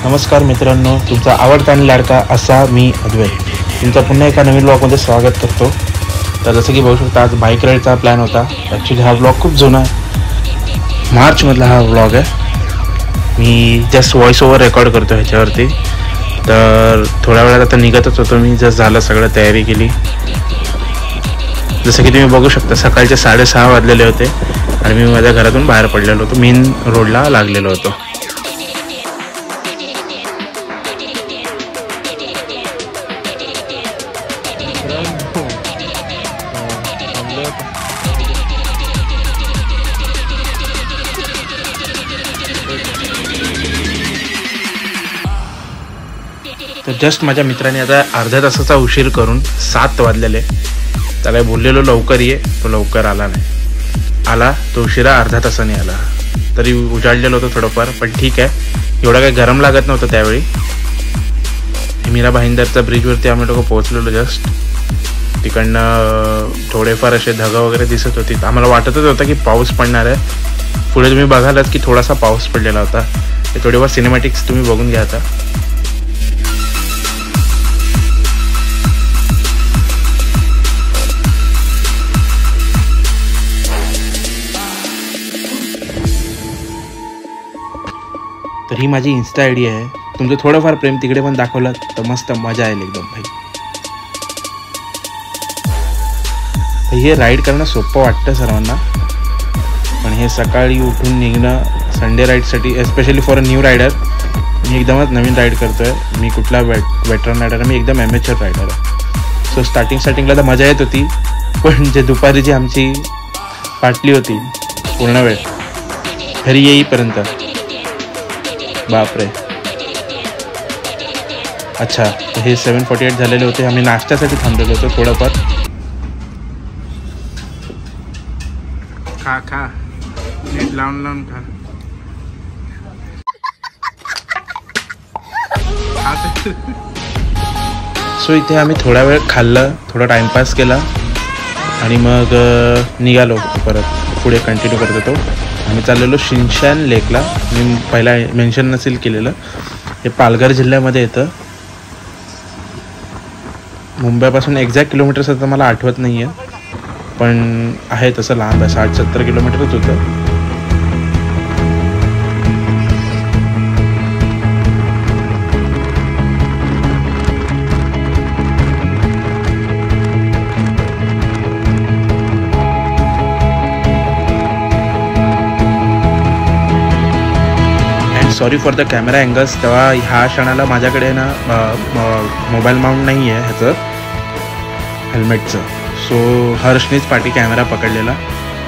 नमस्कार मित्रांनो, तुमचा आवडता आणि लाडका असा मी अद्वैत तुमचा पुन्हा एका नवीन ब्लॉगमध्ये स्वागत करतो. तर जसं की बघू शकता, आज बाईक राईडचा प्लॅन होता. ॲक्च्युली हा ब्लॉग खूप जुना आहे, मार्चमधला हा ब्लॉग आहे. मी जस्ट व्हॉइस ओव्हर रेकॉर्ड करतो ह्याच्यावरती. तर थोड्या वेळात आता निघतच होतो मी. जस्ट झालं, सगळं तयारी केली. जसं की तुम्ही बघू शकता, सकाळचे 6:30 वाजलेले होते आणि मी माझ्या घरातून बाहेर पडलेलो होतो. मेन रोडला लागलेलो होतो. तर जस्ट माझ्या मित्राने आता अर्ध्या तासाचा उशीर करून 7 वाजलेले. त्याला बोललेलो लवकर ये, तो लवकर आला नाही. आला तो उशिरा अर्ध्या तासाने आला. तरी उजाडलेलं होतं थोडंफार, पण ठीक आहे. एवढं काही गरम लागत नव्हतं त्यावेळी. मीरा भाईंदरच्या ब्रिजवरती आम्ही लोक पोहोचलेलो. जस्ट तिकडनं थोडेफार असे ढग वगैरे दिसत होती. आम्हाला वाटतच होतं की पाऊस पडणार आहे. पुढे तुम्ही बघालात की थोडासा पाऊस पडलेला होता. ते थोडेफार सिनेमॅटिक्स तुम्ही बघून घ्या आता. तर ही माझी इन्स्टा आय डी आहे. तुमचं थोडंफार प्रेम तिकडे पण दाखवलं तर मस्त मजा येईल एकदम भाई. हे राईड करणं सोपं वाटतं सर्वांना, पण हे सकाळी उठून निघणं संडे राईडसाठी, especially for a new rider. मी एकदमच नवीन राईड करतो आहे. मी कुठला वेटरन रायडर आहे, मी एकदम ॲमेच्युअर रायडर आहे. सो स्टार्टिंगला तर मजा येत होती, पण जे दुपारी जी आमची पाटली होती पूर्ण वेळ घरी येईपर्यंत, बापरे. अच्छा, हे 7:48 झालेले होते. आम्ही नाश्त्यासाठी थांबलेलो होतो थोडंफार. खा नीट लावून खा. सो इथे आम्ही थोडा वेळ खाल्लं, थोडा टाइमपास केला आणि मग निघालो परत. पुढे कंटिन्यू करत होतो. आम्ही चाललेलो शिनशान लेकला. मी पहिला मेन्शन नसेल केलेलं, हे पालघर जिल्ह्यामध्ये येतं. मुंबईपासून एक्झॅक्ट किलोमीटर्स आता मला आठवत नाही आहे, पण आहे तसं लांब आहे. 60-70 किलोमीटरच होतं. Sorry for the camera angles. तेव्हा ह्या क्षणाला माझ्याकडे ना मोबाईल माउंट नाही आहे ह्याचं हेल्मेटचं. सो हर्षनेच पाठी कॅमेरा पकडलेला.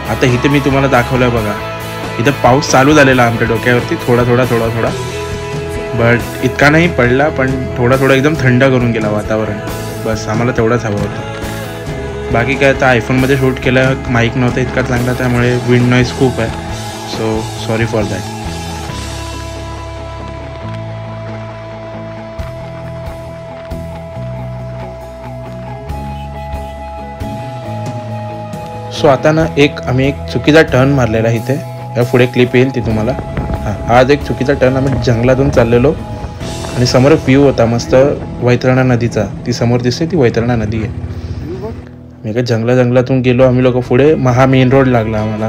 आता इथे मी तुम्हाला दाखवलं आहे बघा. इथं पाऊस चालू झालेला आमच्या डोक्यावरती थोडा. बट इतका नाही पडला, पण थोडा एकदम थंड करून गेला वातावरण. बस आम्हाला तेवढंच हवं होतं. बाकी काय, तर आयफोनमध्ये शूट केलं, माईक नव्हता इतका चांगला, त्यामुळे विंड नॉईज खूप आहे. So sorry for that. So आता ना आम्ही एक चुकीचा टर्न मारलेला आहे इथे. या पुढे क्लिप येईल ती तुम्हाला. आज एक चुकीचा टर्न आम्ही जंगलातून चाललेलो आणि समोर व्ह्यू होता मस्त वैतरणा नदीचा. ती समोर दिसते, ती वैतरणा नदी आहे. मी काय जंगलातून गेलो आम्ही लोक. पुढे मेन रोड लागला आम्हाला.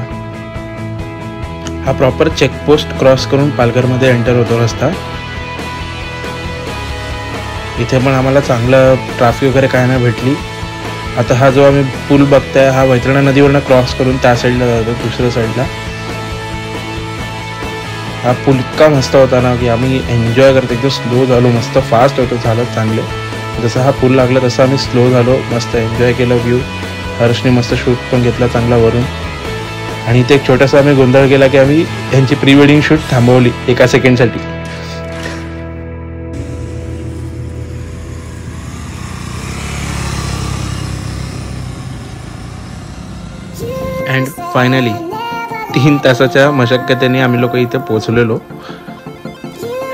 हा प्रॉपर चेकपोस्ट क्रॉस करून पालघरमध्ये एंटर होतो रस्ता. इथे पण आम्हाला चांगलं ट्रॅफिक वगैरे काय नाही भेटली. आता हा जो आम्ही पूल बघताय, हा वैतरणा नदीवरनं क्रॉस करून त्या साईडला जातो, दुसऱ्या साईडला. हा पूल इतका मस्त होता ना की आम्ही एन्जॉय करतो. एकदम स्लो झालो, मस्त फास्ट होतो, झालं चांगले. जसं हा पूल लागला तसं आम्ही स्लो झालो, मस्त एन्जॉय केलं व्ह्यू. हर्षने मस्त शूट पण घेतला चांगला वरून. आणि इथे एक छोटासा आम्ही गोंधळ केला की आम्ही ह्यांची प्री वेडिंग शूट थांबवली 1 सेकंडसाठी. अँड फायनली 3 तासाच्या मशक्कतेने आम्ही लोक इथे पोहोचलेलो.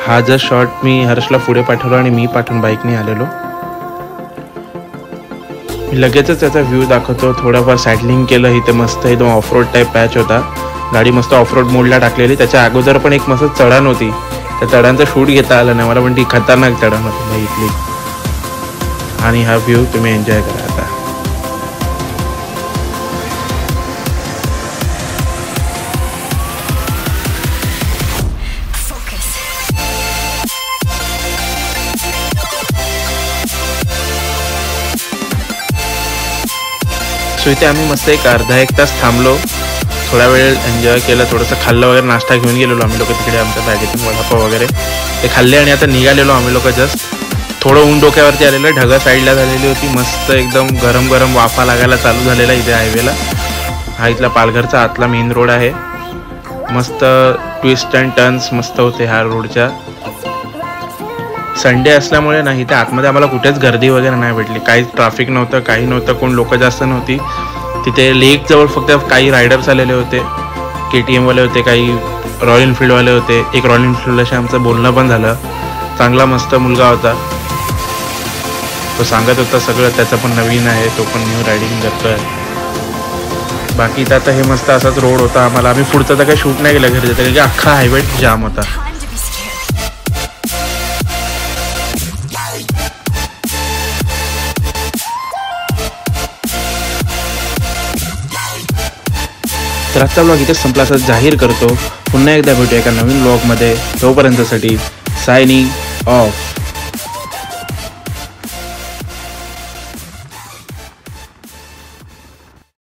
हा जर शॉट मी हर्षला पुढे पाठवला आणि मी पाठवून बाईकने आलेलो. मी लगेचच त्याचा व्ह्यू दाखवतो. थोडंफार सॅडलिंग केलं. इथे मस्त एकदम ऑफरोड टाईप पॅच होता. गाडी मस्त ऑफरोड मोडला टाकलेली. त्याच्या अगोदर पण एक मस्त चढण होती. त्या चढांचा शूट घेता आला नाही मला, पण ती खतरनाक चढण होती इथली. आणि हा व्ह्यू तुम्ही एन्जॉय करा आता. सो इथे आम्ही मस्त एक अर्धा एक तास थांबलो. थोडा वेळ एन्जॉय केलं. थोडंसं खाल्लं वगैरे, नाश्ता घेऊन गेलेलो आम्ही लोक तिकडे. आमच्या बॅगेतून वडापाव वगैरे ते खाल्ले आणि आता निघालेलो आम्ही लोक. जस्ट थोडं ऊन डोक्यावरती आलेलं. ढगा साईडला झालेली होती. मस्त एकदम गरम गरम वाफा लागायला चालू झालेला इथे हायवेला. हा इथला पालघरचा आतला मेन रोड आहे. मस्त ट्विस्ट अँड टर्न्स मस्त होते ह्या रोडच्या. संडे असल्यामुळे नाही ते आतमध्ये आम्हाला कुठेच गर्दी वगैरे नाही भेटली. काहीच ट्रॅफिक नव्हतं, काही नव्हतं. कोण लोक जास्त नव्हती तिथे. लेकजवळ फक्त काही रायडर्स आलेले होते. KTM वाले होते, काही रॉयल एनफिल्डवाले होते. एक रॉयल एनफिल्डशी आमचं बोलणं पण झालं. चांगला मस्त मुलगा होता. तो सांगत होता सगळं. त्याचं पण नवीन आहे, तो पण न्यू रायडिंग करतोय. बाकी तर आता हे मस्त असाच रोड होता आम्हाला. आम्ही पुढचं तर काही शूट नाही केलं घरी, कारण की अख्खा हायवे जाम होता. तर आजचा ब्लॉग इथेच संपला असं जाहीर करतो. पुन्हा एकदा भेटूया एका नवीन ब्लॉगमध्ये. तोपर्यंतसाठी सायनिंग ऑफ.